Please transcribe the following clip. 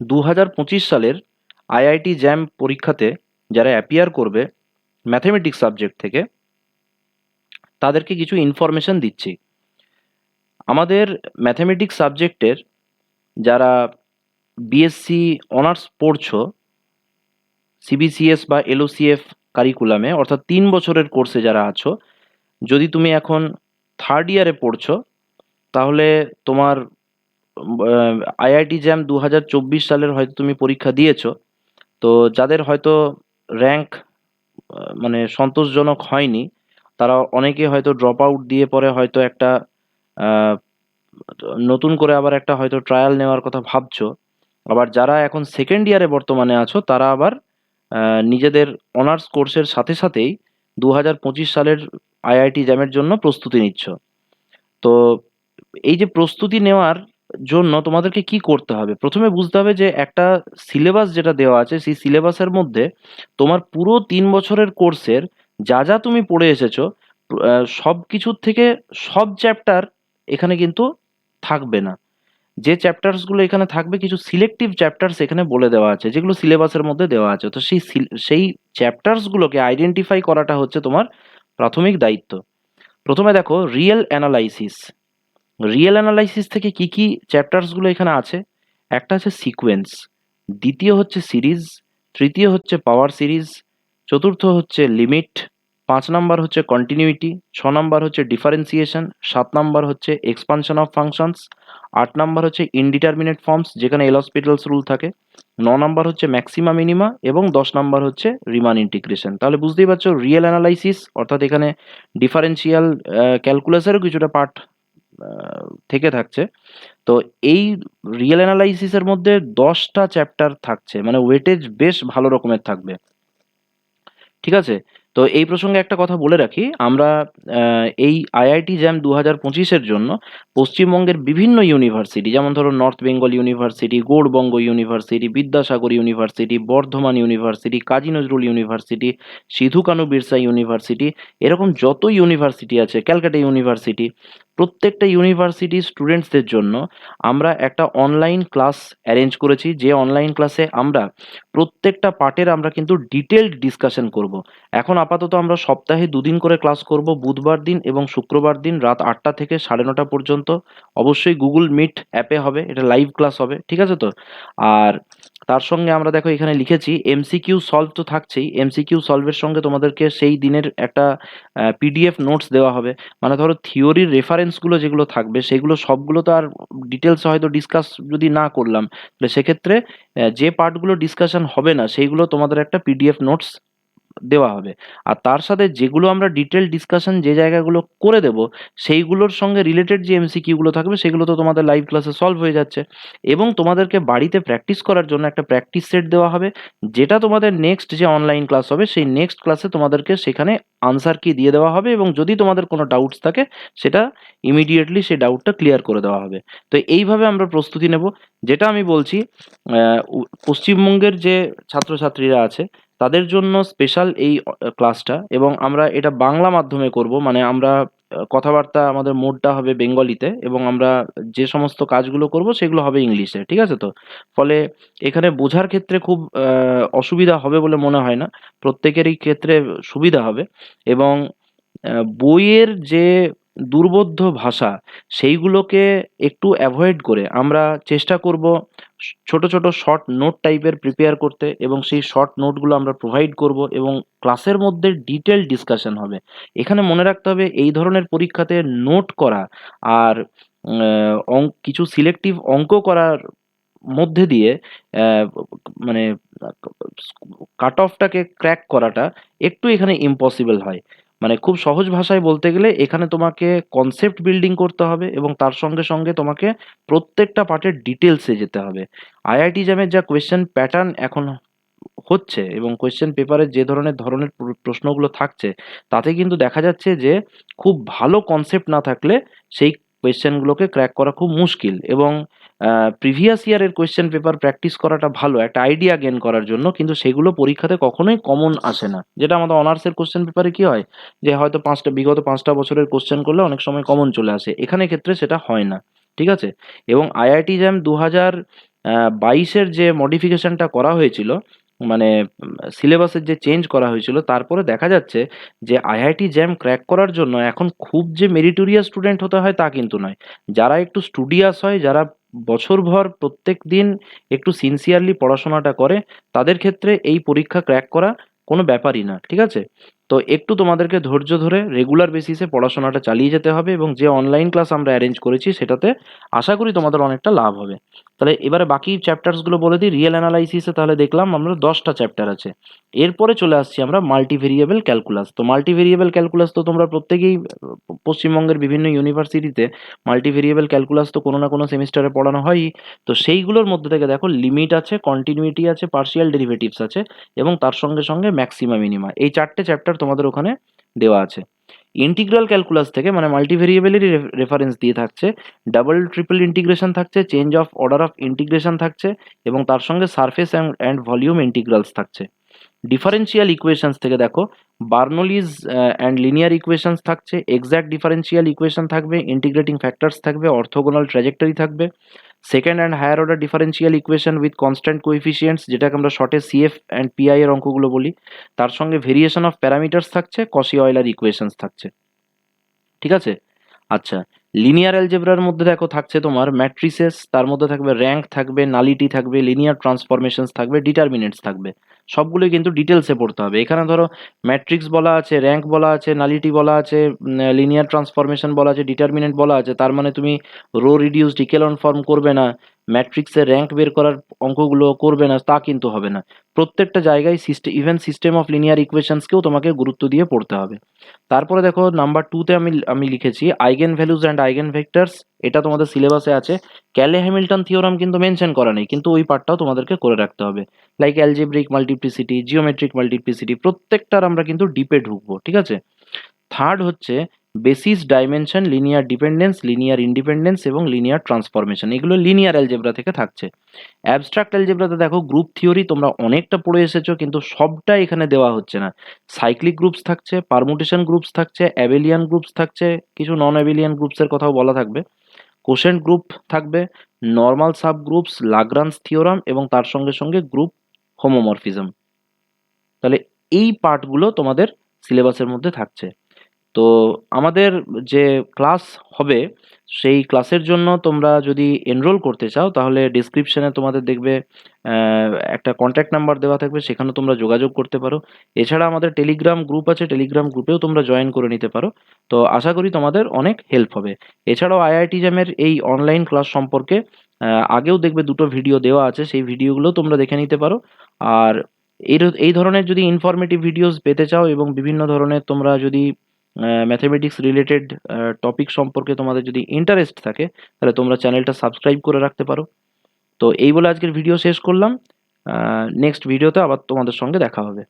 2025 সালের IIT jam পরীক্ষাতে যারা অ্যাপিয়ার করবে ম্যাথমেটিক্স সাবজেক্ট থেকে, তাদেরকে কিছু ইনফরমেশন দিচ্ছি। আমাদের ম্যাথমেটিক্স সাবজেক্টের যারা বিএসসি অনার্স পড়ছো সিবিসিএস বা এলওসিএফ কারিকুলামে, অর্থাৎ 3 বছরের কোর্সে যারা আছো, যদি তুমি এখন থার্ড ইয়ারে পড়ছো, তাহলে তোমার আইআইটি জ্যাম 2024 সালের হয়তো তুমি পরীক্ষা দিয়েছো। তো যাদের হয়তো র্যাঙ্ক মানে সন্তোষজনক হয়নি, তারা অনেকে হয়তো ড্রপ আউট দিয়ে পরে হয়তো একটা আহ, নতুন করে আবার একটা হয়তো ট্রায়াল নেওয়ার কথা ভাবছো। আবার যারা এখন সেকেন্ড ইয়ারে বর্তমানে আছো, তারা আবার নিজেদের অনার্স কোর্সের সাথে সাথেই 2025 সালের আইআইটি জ্যামের জন্য প্রস্তুতি নিচ্ছ। তো এই যে প্রস্তুতি নেওয়ার জন্য তোমাদেরকে কি করতে হবে, প্রথমে বুঝতে হবে যে একটা সিলেবাস যেটা দেওয়া আছে, সেই সিলেবাসের মধ্যে তোমার পুরো 3 বছরের কোর্সের যা যা তুমি পড়ে এসেছো, সব কিছুর থেকে সব চ্যাপ্টার এখানে কিন্তু থাকবে না। যে চ্যাপ্টার্স গুলো এখানে থাকবে, কিছু সিলেক্টিভ চ্যাপ্টার্স এখানে বলে দেওয়া আছে, যেগুলো সিলেবাসের মধ্যে দেওয়া আছে। তো সেই চ্যাপ্টার্স গুলোকে আইডেন্টিফাই করাটা হচ্ছে তোমার প্রাথমিক দায়িত্ব। প্রথমে দেখো রিয়েল অ্যানালাইসিস। রিয়েল অ্যানালাইসিস থেকে কি কি চ্যাপ্টার্স গুলো এখানে আছে? একটা আছে সিকোয়েন্স, দ্বিতীয় হচ্ছে সিরিজ, তৃতীয় হচ্ছে পাওয়ার সিরিজ, চতুর্থ হচ্ছে লিমিট, 5 নাম্বার হচ্ছে কন্টিনিউইটি, 6 নাম্বার হচ্ছে ডিফারেন্সিয়েশন, 7 নাম্বার হচ্ছে এক্সপানশন অফ ফাংশনস, 8 নাম্বার হচ্ছে ইনডিটারমিনেট ফর্মস যেখানে এল হসপিটালস রুল থাকে, 9 নাম্বার হচ্ছে ম্যাক্সিমা মিনিমা, এবং 10 নাম্বার হচ্ছে রিমান ইন্টিগ্রেশন। তাহলে বুঝতেই পারছো রিয়েল অ্যানালাইসিস অর্থাৎ এখানে ডিফারেন্সিয়াল ক্যালকুলাসেরও কিছুটা পার্ট থেকে থাকছে। তো এই রিয়েল অ্যানালাইসিসের মধ্যে 10টা চ্যাপ্টার থাকছে, মানে ওয়েটেজ বেশ ভালো রকমের থাকবে। ঠিক আছে? তো এই প্রসঙ্গে একটা কথা বলে রাখি, আমরা এই আইআইটি জ্যাম 2025-এর জন্য পশ্চিমবঙ্গের বিভিন্ন ইউনিভার্সিটি, যেমন ধরো North Bengal University, Gour Banga University, Vidyasagar University, Burdwan University, Kazi Nazrul University, Sidhu Kanhu Birsa University, এরকম যত ইউনিভার্সিটি আছে, ক্যালকাটা ইউনিভার্সিটি, প্রত্যেকটা ইউনিভার্সিটির স্টুডেন্টসদের জন্য আমরা একটা অনলাইন ক্লাস অ্যারেঞ্জ করেছি, যে অনলাইন ক্লাসে আমরা প্রত্যেকটা পার্টের আমরা কিন্তু ডিটেলড ডিসকাশন করব। এখন আপাতত আমরা সপ্তাহে 2 দিন করে ক্লাস করব, বুধবার দিন এবং শুক্রবার দিন রাত 8টা থেকে 9:30 পর্যন্ত। অবশ্যই গুগল মিট অ্যাপে হবে, এটা লাইভ ক্লাস হবে। ঠিক আছে তো? আর তার সঙ্গে আমরা দেখো এখানে লিখেছি এমসিকিউ সলভ তো থাকছেই, এমসিকিউ সলভের সঙ্গে তোমাদেরকে সেই দিনের একটা পিডিএফ নোটস দেওয়া হবে। মানে ধরো থিওরির রেফারেন্সগুলো যেগুলো থাকবে, সেগুলো সবগুলো তো আর ডিটেলস হয়তো ডিসকাস যদি না করলাম, তাহলে সেক্ষেত্রে যে পার্টগুলো ডিসকাশন হবে না, সেইগুলো তোমাদের একটা পিডিএফ নোটস দেওয়া হবে। আর তার সাথে যেগুলো আমরা ডিটেল ডিসকাশন যে জায়গাগুলো করে দেব, সেইগুলোর সঙ্গে রিলেটেড যে এমসিকিউ গুলো থাকবে, সেগুলো তো তোমাদের লাইভ ক্লাসে সলভ হয়ে যাচ্ছে। এবং তোমাদেরকে বাড়িতে প্র্যাকটিস করার জন্য একটা প্র্যাকটিস সেট দেওয়া হবে, যেটা তোমাদের নেক্সট যে অনলাইন ক্লাস হবে, সেই নেক্সট ক্লাসে তোমাদেরকে সেখানে আনসার কি দিয়ে দেওয়া হবে, এবং যদি তোমাদের কোনো ডাউটস থাকে, সেটা ইমিডিয়েটলি সেই ডাউটটা ক্লিয়ার করে দেওয়া হবে। তো এইভাবে আমরা প্রস্তুতি নেব। যেটা আমি বলছি, পশ্চিমবঙ্গের যে ছাত্রছাত্রীরা আছে, তাদের জন্য স্পেশাল এই ক্লাসটা, এবং আমরা এটা বাংলা মাধ্যমে করব। মানে আমরা কথাবার্তা, আমাদের মোডটা হবে বেঙ্গলিতে, এবং আমরা যে সমস্ত কাজগুলো করব সেগুলো হবে ইংলিশে। ঠিক আছে তো? ফলে এখানে বোঝার ক্ষেত্রে খুব অসুবিধা হবে বলে মনে হয় না, প্রত্যেকেরই ক্ষেত্রে সুবিধা হবে। এবং বইয়ের যে দুর্বোধ্য ভাষা, সেইগুলোকে একটু অ্যাভয়েড করে আমরা চেষ্টা করব ছোট ছোট শর্ট নোট টাইপের প্রিপেয়ার করতে, এবং সেই শর্ট নোটগুলো আমরা প্রোভাইড করব, এবং ক্লাসের মধ্যে ডিটেল ডিসকাশন হবে। এখানে মনে রাখতে হবে এই ধরনের পরীক্ষাতে নোট করা আর কিছু সিলেক্টিভ অঙ্ক করার মধ্যে দিয়ে আহ, মানে কাট অফটাকে ক্র্যাক করাটা একটু এখানে ইম্পসিবল হয়। মানে খুব সহজ ভাষায় বলতে গেলে, এখানে তোমাকে কনসেপ্ট বিল্ডিং করতে হবে, এবং তার সঙ্গে সঙ্গে তোমাকে প্রত্যেকটা পার্টের ডিটেলসে যেতে হবে। আইআইটি জ্যামের যা কোয়েশ্চেন প্যাটার্ন এখন হচ্ছে, এবং কোয়েশ্চেন পেপারে যে ধরনের ধরনের প্রশ্নগুলো থাকছে, তাতে কিন্তু দেখা যাচ্ছে যে খুব ভালো কনসেপ্ট না থাকলে সেই কোয়েশ্চেনগুলোকে ক্র্যাক করা খুব মুশকিল। এবং প্রিভিয়াস ইয়ারের কোয়েশ্চেন পেপার প্র্যাকটিস করাটা ভালো একটা আইডিয়া গেইন করার জন্য, কিন্তু সেগুলো পরীক্ষাতে কখনোই কমন আসে না। যেটা আমাদের অনার্সের কোয়েশ্চেন পেপারে কি হয়, যে হয়তো বিগত 5টা বছরের কোয়েশ্চেন করলে অনেক সময় কমন চলে আসে, এখানে ক্ষেত্রে সেটা হয় না। ঠিক আছে? এবং আইআইটি জ্যাম 22-এর যে মডিফিকেশনটা করা হয়েছিল, মানে সিলেবাসের যে চেঞ্জ করা হয়েছিল, তারপরে দেখা যাচ্ছে যে আইআইটি জ্যাম ক্র্যাক করার জন্য এখন খুব যে মেরিটোরিয়াস স্টুডেন্ট হতে হয় তা কিন্তু নয়। যারা একটু স্টুডিয়াস হয়, যারা বছরভর প্রত্যেক দিন একটু সিনসিয়ারলি পড়াশোনাটা করে, তাদের ক্ষেত্রে এই পরীক্ষা ক্র্যাক করা কোনো ব্যাপারই না, ঠিক আছে? তো একটু তোমাদেরকে ধৈর্য ধরে রেগুলার বেসিসে পড়াশোনাটা চালিয়ে যেতে হবে, এবং যে অনলাইন ক্লাস আমরা অ্যারেঞ্জ করেছি সেটাতে আশা করি তোমাদের অনেকটা লাভ হবে। তাহলে এবারে বাকি চ্যাপ্টার্সগুলো বলে দিই। রিয়েল অ্যানালাইসিসে তাহলে দেখলাম আমরা 10টা চ্যাপ্টার আছে। এরপরে চলে আসছি আমরা মাল্টিভেরিয়েবল ক্যালকুলাস। তো মাল্টিভেরিয়েবল ক্যালকুলাস তো তোমরা প্রত্যেকেই পশ্চিমবঙ্গের বিভিন্ন ইউনিভার্সিটিতে মাল্টিভেরিয়েবল ক্যালকুলাস তো কোনো না কোনো সেমিস্টারে পড়ানো হয়ই। তো সেইগুলোর মধ্যে থেকে দেখো লিমিট আছে, কন্টিনিউইটি আছে, পার্শিয়াল ডেরিভেটিভস আছে, এবং তার সঙ্গে সঙ্গে ম্যাক্সিমা মিনিমা, এই 4টে চ্যাপ্টার তোমাদের ওখানে দেওয়া আছে। ইন্টিগ্রাল ক্যালকুলাস থেকে মানে মাল্টিভেরিয়েবলেরই রেফারেন্স দিয়ে থাকছে, ডাবল ট্রিপল ইন্টিগ্রেশন থাকছে, change of order of integration থাকছে, এবং তার সঙ্গে সারফেস অ্যান্ড ভলিউম ইন্টিগ্রালস থাকছে। ডিফারেন্সিয়াল ইকুয়েশনস থেকে দেখো বার্নোলিজ অ্যান্ড লিনিয়ার ইকুয়েশনস থাকছে, এক্সাক্ট ডিফারেন্সিয়াল ইকুয়েশন থাকবে, ইন্টিগ্রেটিং ফ্যাক্টরস থাকবে, অর্থোগোনাল ট্র্যাজেক্টরি থাকবে, second and higher order differential equation with constant coefficients, যেটাকে আমরা শর্টে সিএফ অ্যান্ড পিআই এর অঙ্কগুলো বলি, তার সঙ্গে ভেরিয়েশন অফ প্যারামিটার্স থাকছে, কশি অয়লার ইকুয়েশনস থাকছে, ঠিক আছে? আচ্ছা, লিনিয়ার অ্যালজেব্রার মধ্যে দেখো থাকছে তোমার ম্যাট্রিসেস, তার মধ্যে থাকবে র্যাঙ্ক থাকবে, নালিটি থাকবে, লিনিয়ার ট্রান্সফরমেশনস থাকবে, ডিটারমিনেন্টস থাকবে। সবগুলোই কিন্তু ডিটেলসে পড়তে হবে। এখানে ধরো ম্যাট্রিক্স বলা আছে, র্যাঙ্ক বলা আছে, নালিটি বলা আছে, লিনিয়ার ট্রান্সফরমেশন বলা আছে, ডিটারমিনেন্ট বলা আছে, তার মানে তুমি রো রিডিউসড ইকেলন ফর্ম করবে না, ম্যাট্রিক্সের র্যাঙ্ক বের করার অঙ্কগুলো করবে না, তা কিন্তু হবে না। প্রত্যেকটা জায়গায় ইভেন সিস্টেম অফ লিনিয়ার ইকুয়েশনসকেও তোমাকে গুরুত্ব দিয়ে পড়তে হবে। তারপরে দেখো নাম্বার 2-তে আমি আমি লিখেছি eigen values and eigen vectors. এটা তোমাদের সিলেবাসে আছে। ক্যালে হ্যামিল্টন থিওরাম কিন্তু মেনশন করা নেই, কিন্তু ওই পার্টটাও তোমাদেরকে করে রাখতে হবে। Like algebraic multiplicity, geometric multiplicity, প্রত্যেকটার আমরা কিন্তু ডিপে ঢুকবো, ঠিক আছে? থার্ড হচ্ছে basis, dimension, linear dependence, linear independence এবং লিনিয়ার ট্রান্সফরমেশন, এগুলো লিনিয়ার অ্যালজেব্রা থেকে থাকছে। অ্যাবস্ট্রাক্ট অ্যালজেব্রাতে দেখো গ্রুপ থিওরি তোমরা অনেকটা পড়ে এসেছো, কিন্তু সবটা এখানে দেওয়া হচ্ছে না। সাইক্লিক গ্রুপস থাকছে, পারমুটেশন গ্রুপস থাকছে, অ্যাবেলিয়ান গ্রুপস থাকছে, কিছু নন অ্যাবেলিয়ান গ্রুপসের কথাও বলা থাকবে, কোশেন্ট গ্রুপ থাকবে, normal sub groups, Lagrange theorem, এবং তার সঙ্গে সঙ্গে গ্রুপ হোমোমরফিজম। তাহলে এই পার্টগুলো তোমাদের সিলেবাসের মধ্যে থাকছে। তো আমাদের যে ক্লাস হবে, সেই ক্লাসের জন্য তোমরা যদি এনরোল করতে চাও, তাহলে ডিসক্রিপশনে তোমাদের দেখবে একটা কন্ট্যাক্ট নাম্বার দেওয়া থাকবে, সেখানে তোমরা যোগাযোগ করতে পারো। এছাড়া আমাদের টেলিগ্রাম গ্রুপ আছে, টেলিগ্রাম গ্রুপেও তোমরা জয়েন করে নিতে পারো। তো আশা করি তোমাদের অনেক হেল্প হবে। এছাড়াও আইআইটি জ্যামের এই অনলাইন ক্লাস সম্পর্কে আগেও দেখবে 2টো ভিডিও দেওয়া আছে, সেই ভিডিওগুলো তোমরা দেখে নিতে পারো। আর এই ধরনের যদি ইনফরমেটিভ ভিডিওস পেতে চাও, এবং বিভিন্ন ধরনের তোমরা যদি ম্যাথমেটিক্স রিলেটেড টপিক সম্পর্কে তোমাদের যদি ইন্টারেস্ট থাকে, তাহলে তোমরা চ্যানেলটা সাবস্ক্রাইব করে রাখতে পারো। তো এই বলে আজকের ভিডিও শেষ করলাম। নেক্সট ভিডিওতে আবার তোমাদের সঙ্গে দেখা হবে।